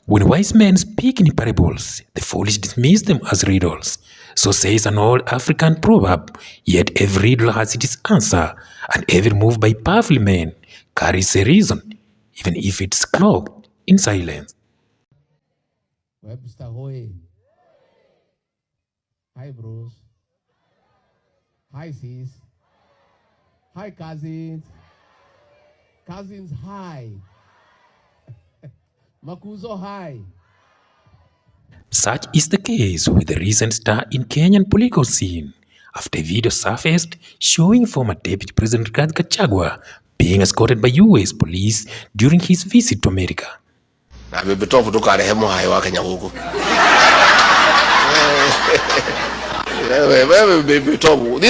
When wise men speak in parables, the foolish dismiss them as riddles. So says an old African proverb, yet every riddle has its answer, and every move by powerful men carries a reason, even if it's cloaked in silence. Webster Hoy. Hi, bros. Hi, sis. Hi, cousins. Cousins, hi. Makuzo, hi. Such is the case with the recent star in Kenyan political scene, after a video surfaced showing former Deputy President Gachagua being escorted by US police during his visit to America. These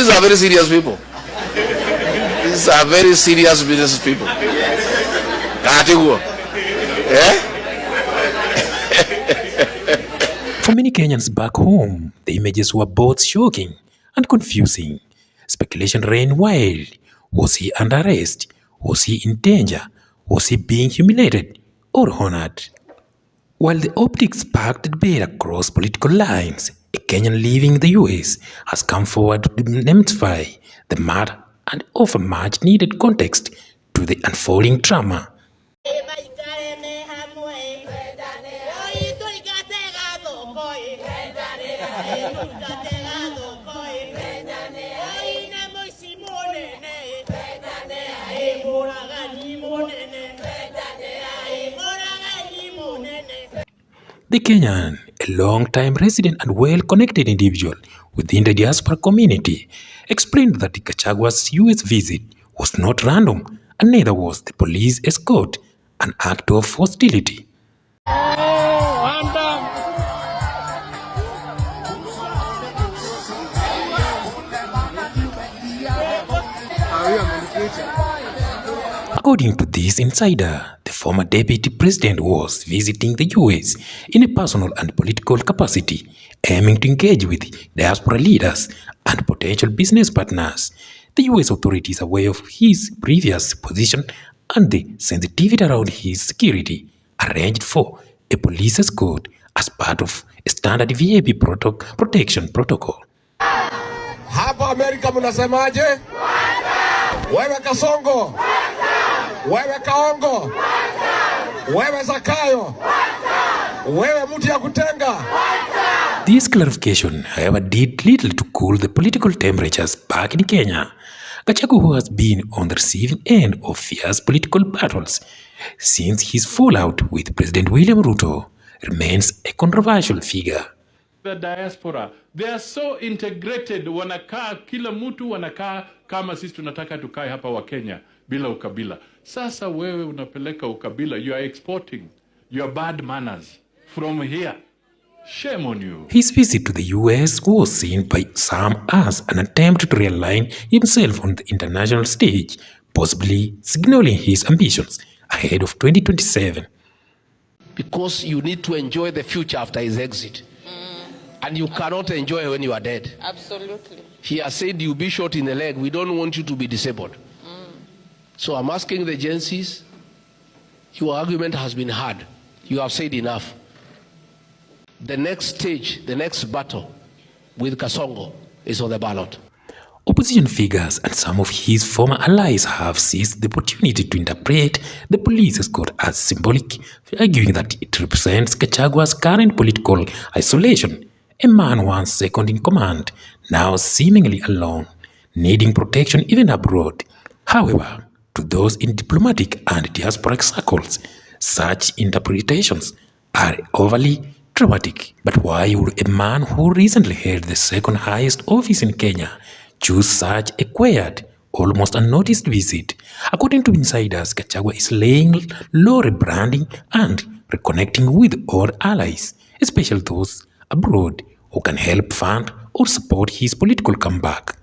are very serious people. These are very serious business people. For many Kenyans back home, the images were both shocking and confusing. Speculation ran wild. Was he under arrest? Was he in danger? Was he being humiliated or honored? While the optics sparked debate across political lines, a Kenyan living in the US has come forward to demystify the matter and offer much needed context to the unfolding drama. The Kenyan, a long-time resident and well-connected individual within the diaspora community, explained that Gachagua's US visit was not random, and neither was the police escort an act of hostility. According to this insider, the former deputy president was visiting the US in a personal and political capacity, aiming to engage with diaspora leaders and potential business partners. The US authorities, aware of his previous position and the sensitivity around his security, arranged for a police escort as part of a standard VIP protection protocol. Hapa Amerika mnasemaje? Wewe Kasongo. Wewe Kaongo. Wewe Zakayo. Wewe mtu ya kutenga. This clarification, however, did little to cool the political temperatures back in Kenya. Gachagua, who has been on the receiving end of fierce political battles since his fallout with President William Ruto, remains a controversial figure. The diaspora, they are so integrated, wanakaa kila mtu wanakaa kama sisi tunataka tukae hapa wa Kenya bila ukabila. Sasa wewe unapeleka ukabila, you are exporting your bad manners from here. Shame on you. His visit to the US was seen by some as an attempt to realign himself on the international stage, possibly signaling his ambitions ahead of 2027. Because you need to enjoy the future after his exit. And you cannot enjoy when you are dead. Absolutely. He has said you'll be shot in the leg. We don't want you to be disabled. So I'm asking the agencies, your argument has been heard. You have said enough. The next stage, the next battle with Kasongo is on the ballot. Opposition figures and some of his former allies have seized the opportunity to interpret the police escort as symbolic, arguing that it represents Gachagua's current political isolation. A man once second in command, now seemingly alone, needing protection even abroad. However, to those in diplomatic and diasporic circles, such interpretations are overly dramatic. But why would a man who recently held the second highest office in Kenya choose such a quiet, almost unnoticed visit? According to insiders, Gachagua is laying low, rebranding and reconnecting with old allies, especially those abroad who can help fund or support his political comeback.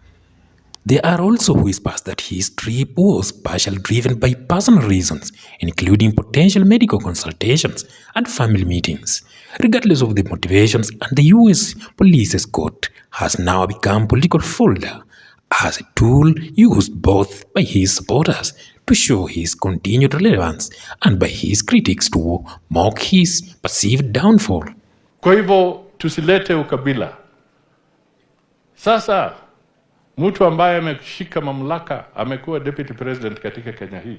There are also whispers that his trip was partially driven by personal reasons, including potential medical consultations and family meetings. Regardless of the motivations, and the US police escort has now become political folder as a tool used both by his supporters to show his continued relevance and by his critics to mock his perceived downfall. Kwa hivyo tusilete ukabila. Sasa mtu ambaye ameshika mamlaka amekuwa deputy president katika Kenya hii.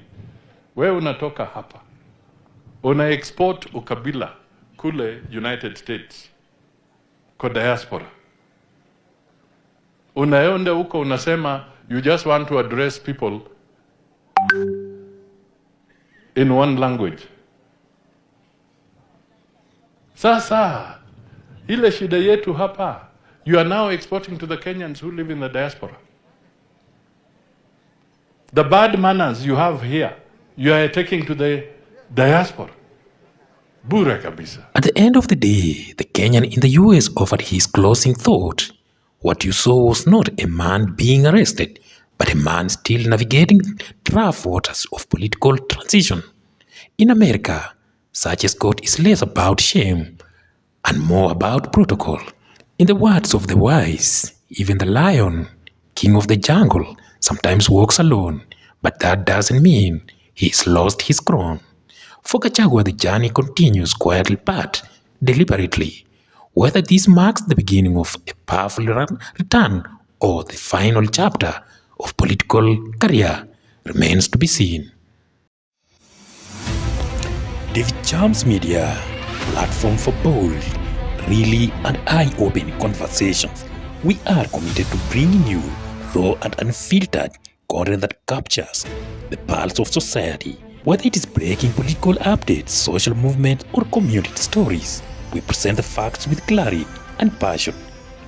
Wewe unatoka hapa. Una export ukabila kule United States kwa diaspora. Unaenda huko unasema you just want to address people in one language. Sasa ile shida yetu hapa, you are now exporting to the Kenyans who live in the diaspora. The bad manners you have here, you are taking to the diaspora. Bure kabisa. At the end of the day, the Kenyan in the US offered his closing thought. What you saw was not a man being arrested, but a man still navigating rough waters of political transition. In America, such escort is less about shame and more about protocol. In the words of the wise, even the lion, king of the jungle, sometimes walks alone, but that doesn't mean he's lost his crown. For Gachagua, the journey continues quietly but deliberately. Whether this marks the beginning of a powerful return or the final chapter of political career remains to be seen. David Chams Media, platform for bold, really and eye-opening conversations. We are committed to bringing you raw and unfiltered content that captures the pulse of society. Whether it is breaking political updates, social movements, or community stories, we present the facts with clarity and passion.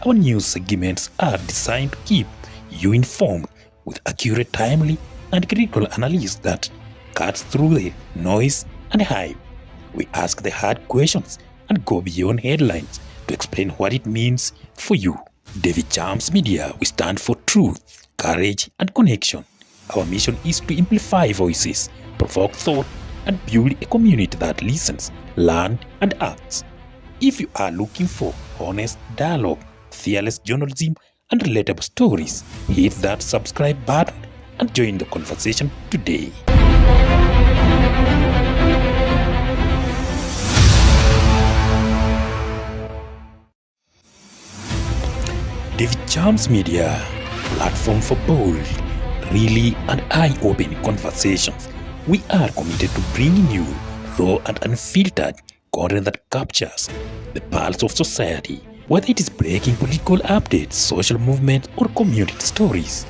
Our news segments are designed to keep you informed with accurate, timely, and critical analysis that cuts through the noise and hype. We ask the hard questions and go beyond headlines to explain what it means for you. David Chams Media, we stand for truth, courage, and connection. Our mission is to amplify voices, provoke thought, and build a community that listens, learns, and acts. If you are looking for honest dialogue, fearless journalism, and relatable stories, hit that subscribe button and join the conversation today. David Chams Media, platform for bold, really and eye-opening conversations. We are committed to bringing you raw and unfiltered content that captures the pulse of society, whether it is breaking political updates, social movements, or community stories.